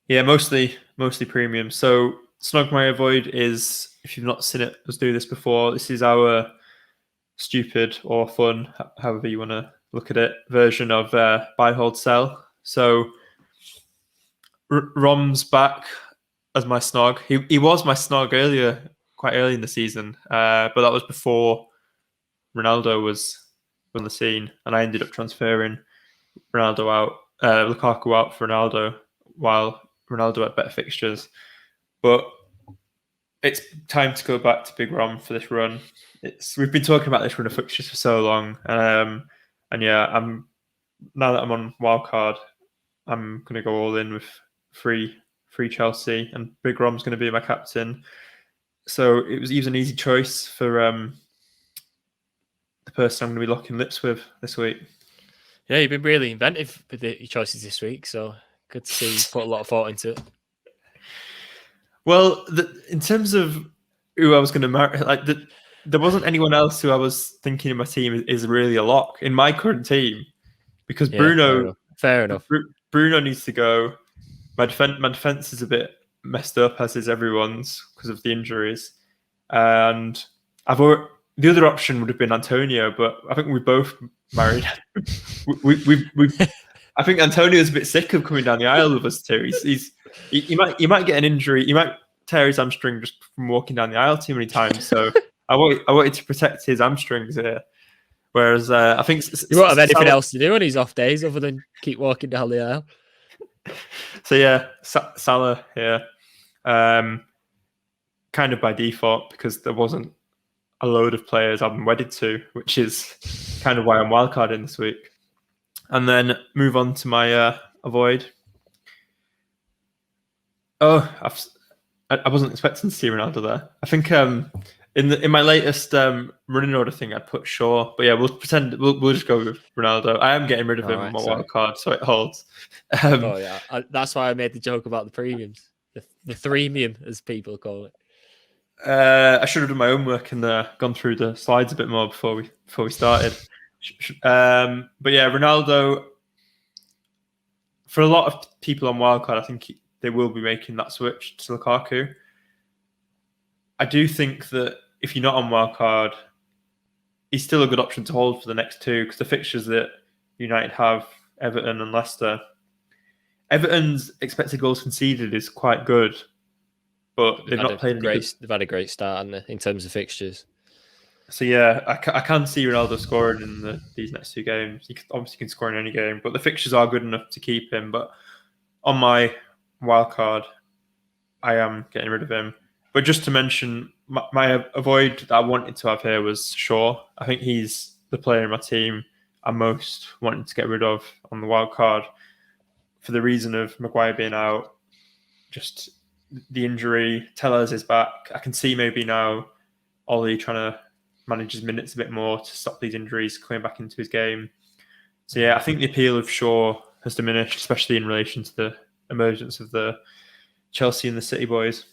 Yeah, mostly premium. So Snog My Avoid is, if you've not seen it, let's do this before. This is our stupid or fun, however you want to look at it, version of buy, hold, sell. So Rom's back as my Snog. He was my Snog earlier, quite early in the season, but that was before Ronaldo was on the scene, and I ended up transferring Ronaldo out, Lukaku out for Ronaldo, while Ronaldo had better fixtures. But it's time to go back to Big Rom for this run. We've been talking about this run of fixtures for so long, and yeah, I'm now that I'm on wildcard, I'm going to go all in with free Chelsea, and Big Rom's going to be my captain. So he was an easy choice for the person I'm going to be locking lips with this week. Yeah, you've been really inventive with your choices this week, so good to see you put a lot of thought into it. Well, in terms of who I was going to marry, there wasn't anyone else who I was thinking in my team is really a lock in my current team, because Yeah, fair enough. Bruno needs to go. My defense is a bit messed up, as is everyone's, because of the injuries. And the other option would have been Antonio, but I think we both married. I think Antonio's a bit sick of coming down the aisle with us too. He might get an injury. He might tear his hamstring just from walking down the aisle too many times. So I wanted to protect his hamstrings here. Whereas I think you won't have anything else to do on his off days other than keep walking down the aisle. So yeah, Salah here, kind of by default, because there wasn't a load of players I'm wedded to, which is kind of why I'm wildcarding this week. And then move on to my avoid. Oh, I wasn't expecting to see Ronaldo there. I think in my latest running order thing, I'd put Shaw, but yeah, we'll just go with Ronaldo. I am getting rid of him on my wild card, so it holds. Oh yeah, that's why I made the joke about the premiums, the threemium, as people call it. I should have done my own work and gone through the slides a bit more before we started. But yeah, Ronaldo. For a lot of people on wildcard, I think they will be making that switch to Lukaku. I do think that if you're not on wildcard, he's still a good option to hold for the next two, because the fixtures that United have, Everton and Leicester. Everton's expected goals conceded is quite good, but they've not played any good. They've had a great start in terms of fixtures. So yeah, I can see Ronaldo scoring in these next two games. He obviously can score in any game, but the fixtures are good enough to keep him. But on my wild card, I am getting rid of him. But just to mention, my avoid that I wanted to have here was Shaw. I think he's the player in my team I'm most wanting to get rid of on the wild card, for the reason of Maguire being out, just the injury. Tellers is back. I can see maybe now Ollie trying to manage his minutes a bit more to stop these injuries coming back into his game. So yeah, I think the appeal of Shaw has diminished, especially in relation to the emergence of the Chelsea and the City boys.